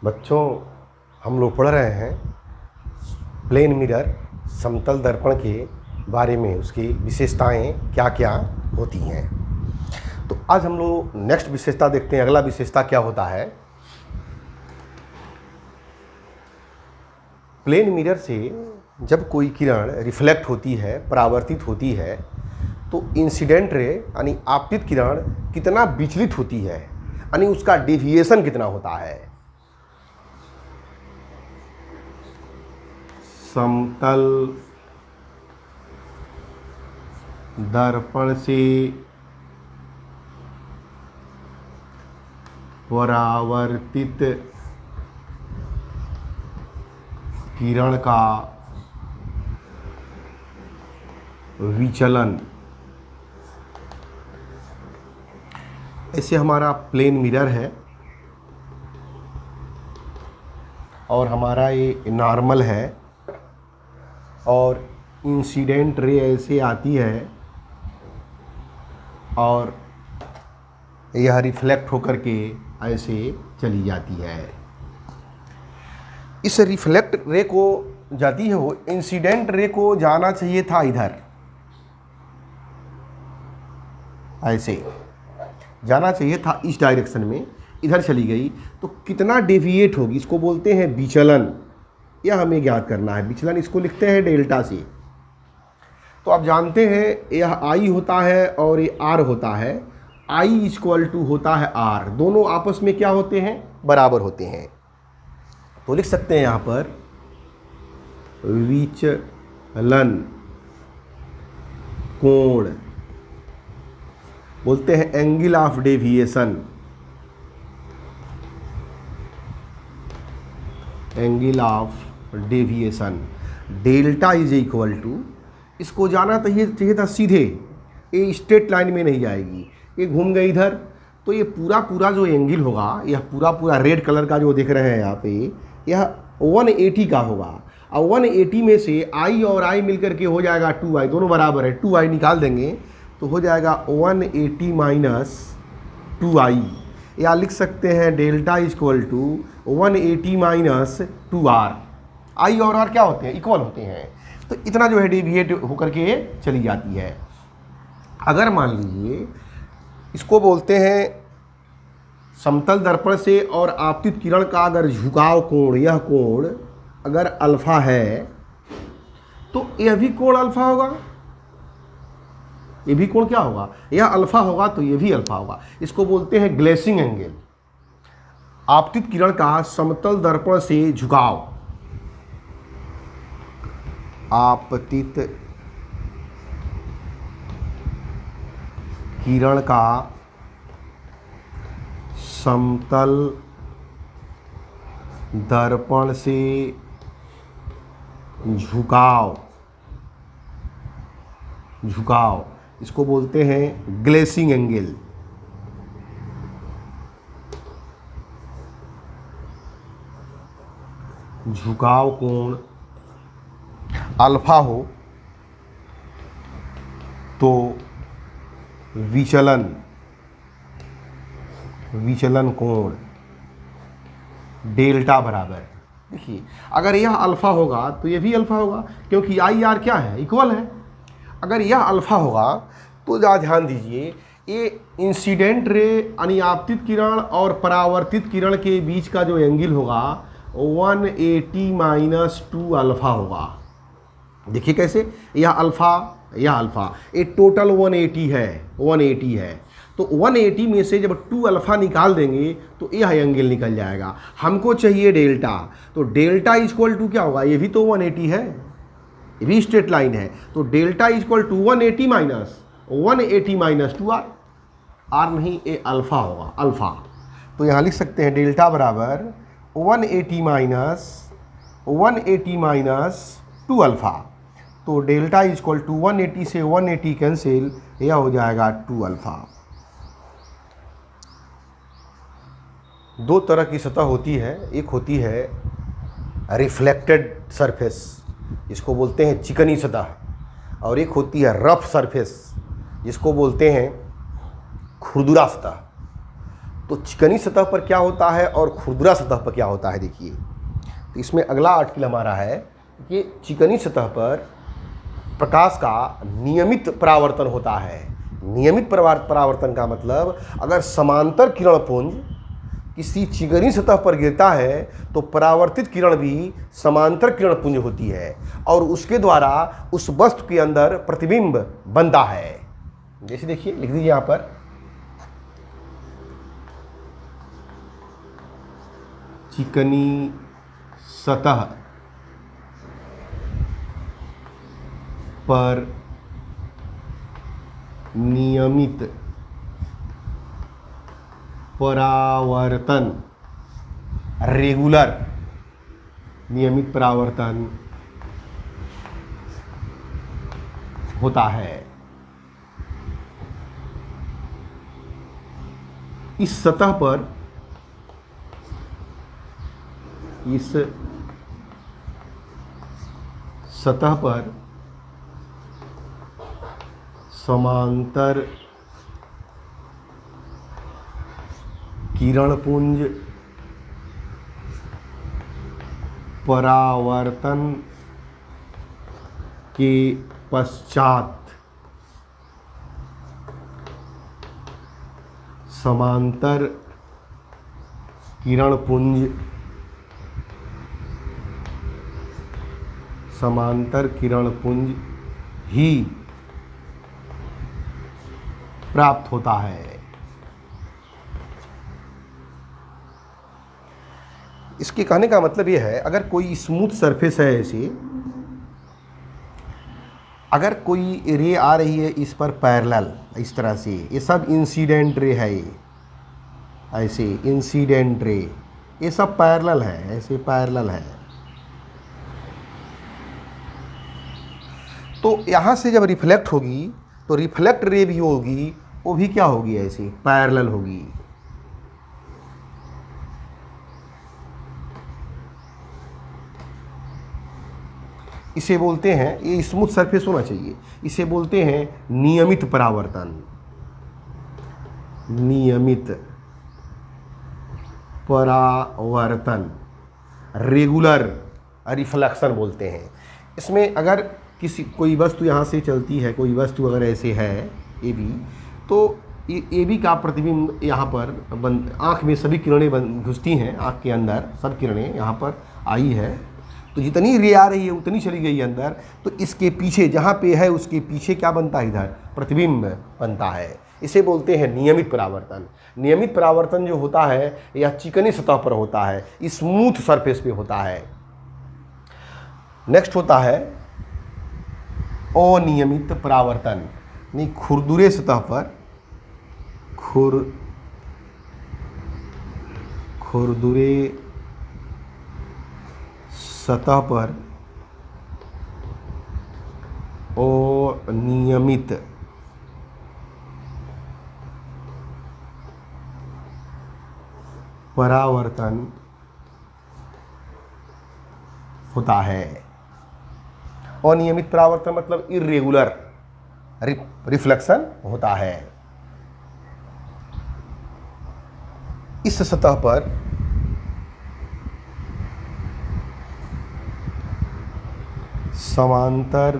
बच्चों, हम लोग पढ़ रहे हैं प्लेन मिरर समतल दर्पण के बारे में, उसकी विशेषताएं क्या क्या होती हैं। तो आज हम लोग नेक्स्ट विशेषता देखते हैं। अगला विशेषता क्या होता है, प्लेन मिरर से जब कोई किरण रिफ्लेक्ट होती है, परावर्तित होती है, तो इंसिडेंट रे यानी आपतित किरण कितना विचलित होती है, यानी उसका डेविएशन कितना होता है। समतल दर्पण से परावर्तित किरण का विचलन। ऐसे हमारा प्लेन मिरर है और हमारा ये नॉर्मल है और इंसिडेंट रे ऐसे आती है और यह रिफ्लेक्ट होकर के ऐसे चली जाती है। इस रिफ्लेक्ट रे को जाती है वो, इंसिडेंट रे को जाना चाहिए था इधर, ऐसे जाना चाहिए था इस डायरेक्शन में, इधर चली गई तो कितना डेविएट होगी, इसको बोलते हैं विचलन। यह हमें ज्ञात करना है। विचलन इसको लिखते हैं डेल्टा से। तो आप जानते हैं यह आई होता है और ये आर होता है। आई इक्वल टू होता है आर, दोनों आपस में क्या होते हैं, बराबर होते हैं। तो लिख सकते हैं यहाँ पर विचलन कोण बोलते हैं angle of deviation. Angle of deviation delta is equal to, इसको जाना चाहिए था सीधे, ये स्ट्रेट लाइन में नहीं जाएगी, ये घूम गई इधर, तो ये पूरा जो एंगल होगा, यह पूरा रेड कलर का जो देख रहे हैं यहाँ पे, यह 180 का होगा। और 180 में से आई और आई मिलकर के हो जाएगा 2i, दोनों बराबर है, 2i निकाल देंगे तो हो जाएगा 180 माइनस 2i, या लिख सकते हैं delta equal to 180 minus 2r। I और आर क्या होते हैं, इक्वल होते हैं, तो इतना जो है डेविएट होकर के चली जाती है। अगर मान लीजिए इसको बोलते हैं समतल दर्पण से और आपतित किरण का अगर झुकाव कोण, यह कोण अगर अल्फा है तो यह भी कोण अल्फा होगा, ये भी कोण क्या होगा, यह अल्फा होगा तो ये भी अल्फा होगा। इसको बोलते हैं ग्लेसिंग एंगल। आपतित किरण का समतल दर्पण से झुकाव, आपतित किरण का समतल दर्पण से झुकाव, इसको बोलते हैं ग्लेसिंग एंगल। झुकाव कोण अल्फा हो तो विचलन कोण डेल्टा बराबर, देखिए अगर यह अल्फा होगा तो यह भी अल्फा होगा, क्योंकि आई आर क्या है, इक्वल है। अगर यह अल्फा होगा तो ध्यान दीजिए, ये इंसिडेंट रे यानी आपतित किरण और परावर्तित किरण के बीच का जो एंगल होगा 180 माइनस 2 अल्फा होगा। देखिए कैसे, यह अल्फा, यह अल्फा, ये टोटल 180 है, तो 180 में से जब 2 अल्फा निकाल देंगे तो यह एंगल निकल जाएगा। हमको चाहिए डेल्टा, तो डेल्टा इक्वल टू क्या होगा, ये भी तो 180 है, ये भी स्ट्रेट लाइन है, तो delta equal to 180 minus 2r, R नहीं, ये अल्फा होगा, अल्फा। तो यहाँ लिख सकते हैं डेल्टा बराबर 180 माइनस 2 अल्फा। तो डेल्टा इक्वल टू 180 से 180 कैंसिल, यह हो जाएगा 2 अल्फा। दो तरह की सतह होती है, एक होती है रिफ्लेक्टेड सरफेस, इसको बोलते हैं चिकनी सतह, और एक होती है रफ सरफेस, जिसको बोलते हैं खुरदुरा सतह। तो चिकनी सतह पर क्या होता है और खुरदुरा सतह पर क्या होता है, देखिए। तो इसमें अगला आर्टिकल हमारा है कि चिकनी सतह पर प्रकाश का नियमित परावर्तन होता है। नियमित परावर्तन का मतलब अगर समांतर किरण पुंज किसी चिकनी सतह पर गिरता है तो परावर्तित किरण भी समांतर किरण पुंज होती है और उसके द्वारा उस वस्तु के अंदर प्रतिबिंब बनता है। जैसे देखिए, लिख दीजिए यहाँ पर, चिकनी सतह पर नियमित परावर्तन, रेगुलर नियमित परावर्तन होता है। इस सतह पर समांतर किरणपुंज परावर्तन के पश्चात समांतर किरणपुंज ही प्राप्त होता है। इसके कहने का मतलब यह है, अगर कोई स्मूथ सरफेस है ऐसे, अगर कोई रे आ रही है इस पर पैरेलल इस तरह से, ये सब इंसिडेंट रे है, ये ऐसे इंसिडेंट रे, ये सब पैरेलल है, ऐसे पैरेलल है। तो यहाँ से जब रिफ्लेक्ट होगी तो रिफ्लेक्ट रे भी होगी, वो भी क्या होगी, ऐसे पैरेलल होगी। इसे बोलते हैं, ये स्मूथ सरफेस होना चाहिए, इसे बोलते हैं नियमित परावर्तन। नियमित परावर्तन, रेगुलर रिफ्लेक्शन बोलते हैं। इसमें अगर कोई वस्तु यहाँ से चलती है, कोई वस्तु अगर ऐसे है ए बी, तो ए बी का प्रतिबिंब यहाँ पर आँख में सभी किरणें घुसती हैं, आँख के अंदर सब किरणें यहाँ पर आई है, तो जितनी रे आ रही है उतनी चली गई अंदर, तो इसके पीछे जहाँ पे है उसके पीछे क्या बनता है, इधर प्रतिबिंब बनता है। इसे बोलते हैं नियमित परावर्तन। नियमित परावर्तन जो होता है यह चिकनी सतह पर होता है, स्मूथ सरफेस पे होता है। नेक्स्ट होता है अनियमित परावर्तन, नहीं खुरदुरे सतह पर, खुरदुरे सतह पर अनियमित परावर्तन होता है। अनियमित परावर्तन मतलब इर्रेगुलर रिफ्लेक्शन होता है। इस सतह पर समांतर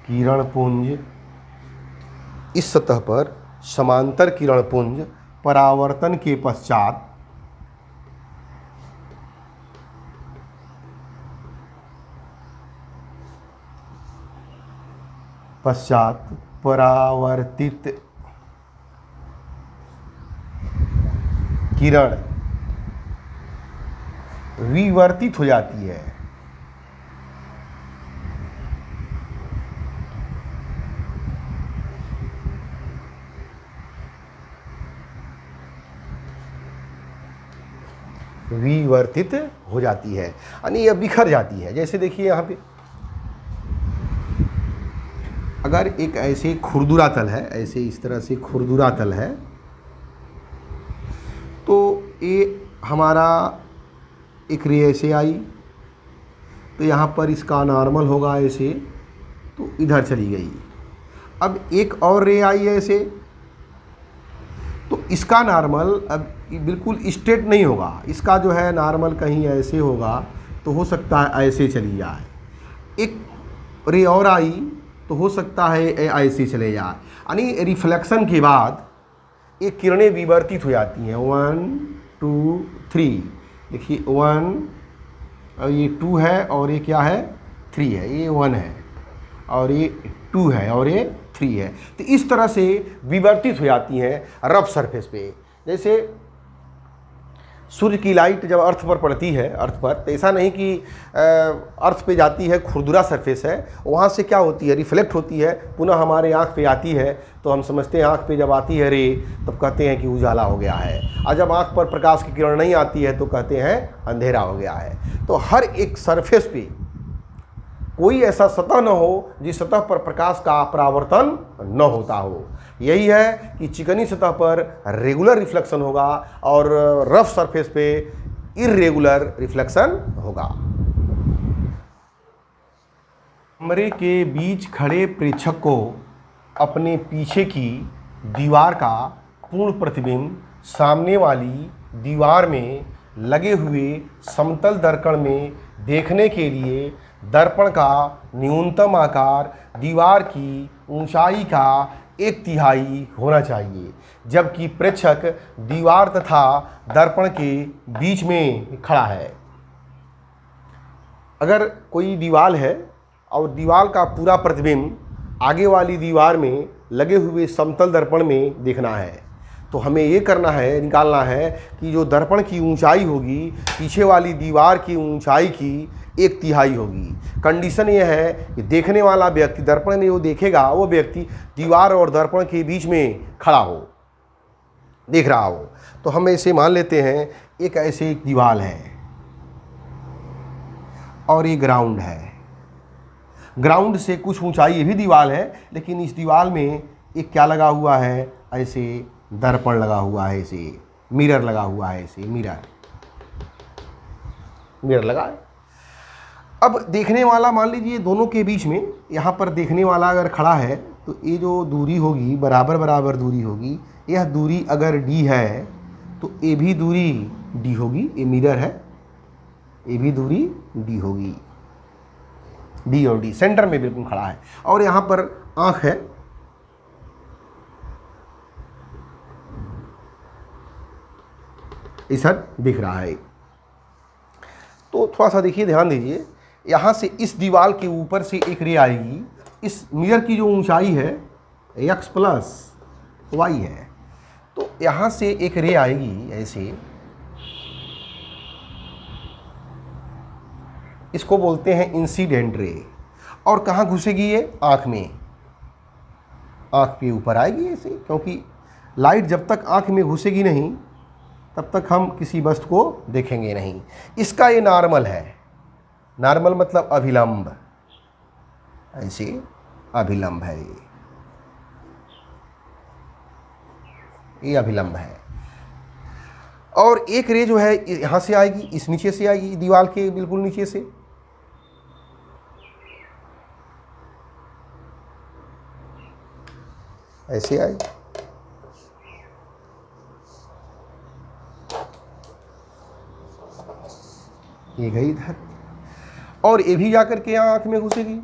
किरणपुंज, इस सतह पर समांतर किरणपुंज परावर्तन के पश्चात परावर्तित किरण विवर्तित हो जाती है। विवर्तित हो जाती है यानी यह बिखर जाती है। जैसे देखिए यहाँ पे अगर एक ऐसे खुरदुरा तल है, ऐसे इस तरह से खुरदुरा तल है, तो ये हमारा एक रे ऐसे आई, तो यहाँ पर इसका नॉर्मल होगा ऐसे, तो इधर चली गई। अब एक और रे आई है ऐसे, तो इसका नॉर्मल अब बिल्कुल स्ट्रेट नहीं होगा, इसका जो है नॉर्मल कहीं ऐसे होगा, तो हो सकता है ऐसे चली जाए। एक रे और आई तो हो सकता है ऐसे चले जाए, यानी रिफ्लेक्शन के बाद ये किरणें विवर्तित हो जाती हैं। 1 2 3, देखिए 1 और ये 2 है और ये क्या है 3 है, ये 1 है और ये 2 है और ये 3 है। तो इस तरह से विवर्तित हो जाती हैं रफ सरफेस पे। जैसे सूर्य की लाइट जब अर्थ पर पड़ती है, अर्थ पर, तो ऐसा नहीं कि अर्थ पे जाती है, खुरदुरा सरफेस है, वहाँ से क्या होती है, रिफ्लेक्ट होती है, पुनः हमारे आँख पे आती है, तो हम समझते हैं आँख पे जब आती है रे तब कहते हैं कि उजाला हो गया है, और जब आँख पर प्रकाश की किरण नहीं आती है तो कहते हैं अंधेरा हो गया है। तो हर एक सरफेस पे कोई ऐसा सतह न हो जिस सतह पर प्रकाश का परावर्तन न होता हो। यही है कि चिकनी सतह पर रेगुलर रिफ्लेक्शन होगा और रफ सरफेस पे इर्रेगुलर रिफ्लेक्शन होगा। कमरे के बीच खड़े प्रेक्षक को अपने पीछे की दीवार का पूर्ण प्रतिबिंब सामने वाली दीवार में लगे हुए समतल दर्पण में देखने के लिए दर्पण का न्यूनतम आकार दीवार की ऊंचाई का 1/3 होना चाहिए, जबकि प्रेक्षक दीवार तथा दर्पण के बीच में खड़ा है। अगर कोई दीवार है और दीवार का पूरा प्रतिबिंब आगे वाली दीवार में लगे हुए समतल दर्पण में देखना है, तो हमें ये करना है, निकालना है कि जो दर्पण की ऊंचाई होगी पीछे वाली दीवार की ऊंचाई की 1/3 होगी। कंडीशन ये है कि देखने वाला व्यक्ति, दर्पण में जो देखेगा वो व्यक्ति दीवार और दर्पण के बीच में खड़ा हो, देख रहा हो। तो हम ऐसे मान लेते हैं एक ऐसे एक दीवार है और ये ग्राउंड है, ग्राउंड से कुछ ऊंचाई ये भी दीवार है, लेकिन इस दीवार में एक क्या लगा हुआ है, ऐसे दर्पण लगा हुआ है, ऐसे मिरर लगा हुआ है, ऐसे मिरर लगा है। अब देखने वाला मान लीजिए दोनों के बीच में, यहाँ पर देखने वाला अगर खड़ा है तो ये जो दूरी होगी बराबर बराबर दूरी होगी। यह दूरी अगर d है तो ये भी दूरी d होगी, ये मिरर है, ये भी दूरी d होगी, d और d सेंटर में बिल्कुल खड़ा है। और यहाँ पर आँख है, ऐसा दिख रहा है। तो थोड़ा सा देखिए, ध्यान दीजिए, यहाँ से इस दीवार के ऊपर से एक रे आएगी, इस मिरर की जो ऊंचाई है x + y है, तो यहाँ से एक रे आएगी ऐसे, इसको बोलते हैं इंसिडेंट रे। और कहाँ घुसेगी ये, आँख में, आँख के ऊपर आएगी ऐसे, क्योंकि लाइट जब तक आँख में घुसेगी नहीं तब तक हम किसी वस्तु को देखेंगे नहीं। इसका ये नॉर्मल है, नॉर्मल मतलब अभिलंब, ऐसे अभिलंब है, ये अभिलंब है। और एक रे जो है यहाँ से आएगी, इस नीचे से आएगी, दीवार के बिल्कुल नीचे से, ऐसे आएगी, ये गई इधर, और ये भी जाकर के यहाँ आँख में घुसेगी।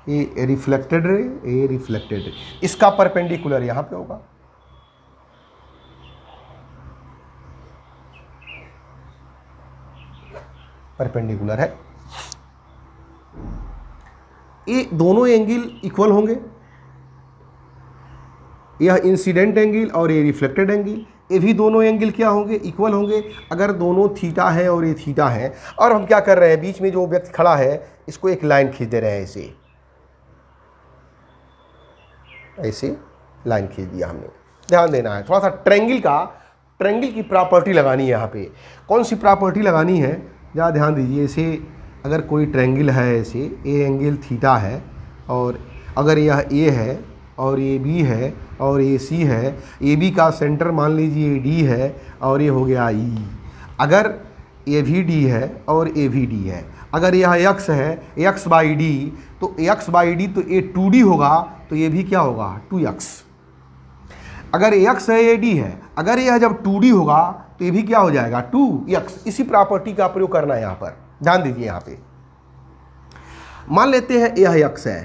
ये रिफ्लेक्टेड रे, ये रिफ्लेक्टेड रे, इसका परपेंडिकुलर यहाँ पे होगा, परपेंडिकुलर है। ये दोनों एंगल इक्वल होंगे, यह इंसिडेंट एंगल और ये रिफ्लेक्टेड एंगल, ये भी दोनों एंगल क्या होंगे, इक्वल होंगे। अगर दोनों थीटा है और ये थीटा है, और हम क्या कर रहे हैं, बीच में जो व्यक्ति खड़ा है इसको एक लाइन खींच दे रहे हैं, ऐसे ऐसे लाइन खींच दिया हमने। ध्यान देना है, थोड़ा सा ट्रायंगल की प्रॉपर्टी लगानी है। यहाँ पे कौन सी प्रॉपर्टी लगानी है, ज़रा ध्यान दीजिए। ऐसे अगर कोई ट्रायंगल है, ऐसे ए एंगल थीटा है, और अगर यह ए है और ये बी है और ये सी है, ए बी का सेंटर मान लीजिए डी है और ये हो गया ई। अगर ये भी डी है और ये भी डी है। अगर यह x है x बाई डी, तो x बाई डी तो ये 2d होगा, तो ये भी क्या होगा 2x। अगर x है ये d है, अगर यह जब 2d होगा तो ये भी क्या हो जाएगा 2x। इसी प्रॉपर्टी का प्रयोग करना है यहाँ पर, ध्यान दीजिए। यहाँ पे मान लेते हैं यह x है,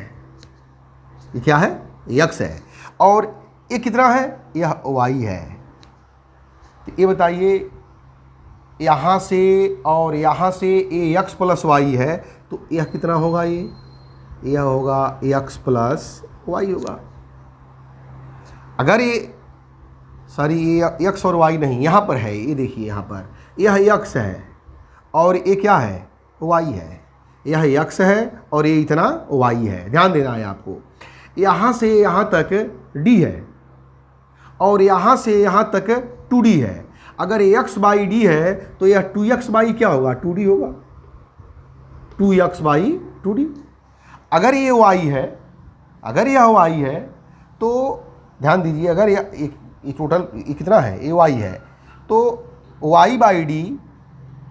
ये क्या है x है, और ये कितना है यह y है। तो ये बताइए यहाँ से और यहाँ से ये x प्लस वाई है, तो यह कितना होगा, यह होगा x प्लस वाई होगा। अगर ये ये x और y नहीं, यहाँ पर है, ये देखिए यहाँ पर यह x है और ये क्या है y है, यह x है और ये इतना y है। ध्यान देना है आपको। यहाँ से यहाँ तक d है और यहाँ से यहाँ तक 2d है। अगर x बाई डी है तो यह 2x बाई क्या होगा 2d होगा, 2x बाई 2d। अगर ये y है, अगर यह y है तो ध्यान दीजिए, अगर ये टोटल ये कितना है ये y है, तो y बाई डी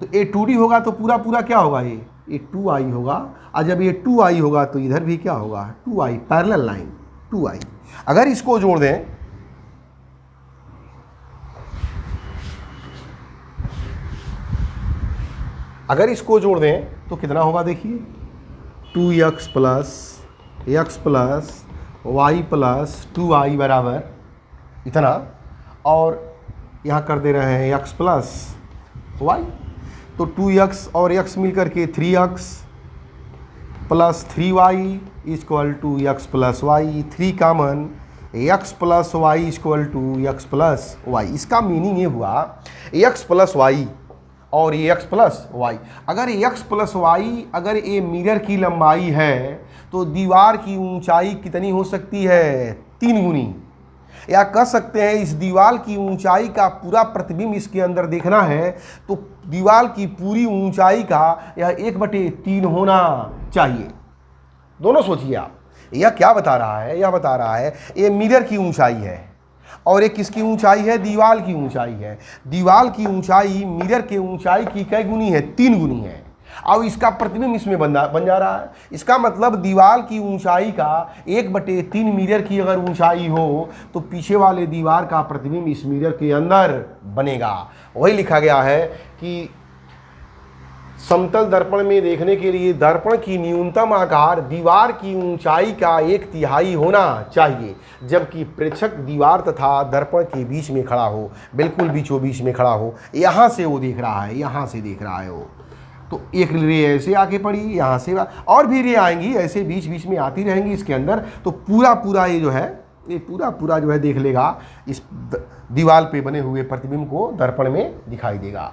तो ये 2d होगा, तो पूरा पूरा क्या होगा ये 2i होगा। और जब ये 2i होगा तो इधर भी क्या होगा 2i, पैरेलल लाइन 2i। अगर इसको जोड़ दें, अगर इसको जोड़ दें तो कितना होगा देखिए 2x plus Y plus 2i बराबर इतना, और यहाँ कर दे रहे हैं x प्लस वाई, तो 2x और x मिलकर के 3x plus 3y equal to x plus Y, 3 common x plus Y equal to x plus Y. इसका मीनिंग ये हुआ x प्लस वाई और ये x प्लस वाई। अगर x प्लस वाई अगर ये मिरर की लंबाई है तो दीवार की ऊंचाई कितनी हो सकती है 3 गुनी, या कह सकते हैं इस दीवार की ऊंचाई का पूरा प्रतिबिंब इसके अंदर देखना है तो दीवार की पूरी ऊंचाई का यह 1/3 होना चाहिए। दोनों सोचिए आप, यह क्या बता रहा है, यह बता रहा है ये मिरर की ऊंचाई है और ये किसकी ऊंचाई है दीवार की ऊंचाई है। दीवार की ऊंचाई मिरर के ऊंचाई की कै गुनी है 3 गुनी है। अब इसका प्रतिबिंब इसमें बन जा रहा है। इसका मतलब दीवार की ऊंचाई का 1/3 मिरर की अगर ऊंचाई हो तो पीछे वाले दीवार का प्रतिबिंब इस मिरर के अंदर बनेगा। वही लिखा गया है कि समतल दर्पण में देखने के लिए दर्पण की न्यूनतम आकार दीवार की ऊंचाई का 1/3 होना चाहिए, जबकि प्रेक्षक दीवार तथा दर्पण के बीच में खड़ा हो, बिल्कुल बीचों बीच में खड़ा हो। यहाँ से वो देख रहा है, यहाँ से देख रहा है वो, तो एक रे ऐसे आके पड़ी, यहाँ से और भी रे आएंगी, ऐसे बीच बीच में आती रहेंगी इसके अंदर। तो पूरा पूरा ये जो है ये पूरा पूरा जो है देख लेगा, इस दीवार पे बने हुए प्रतिबिंब को दर्पण में दिखाई देगा।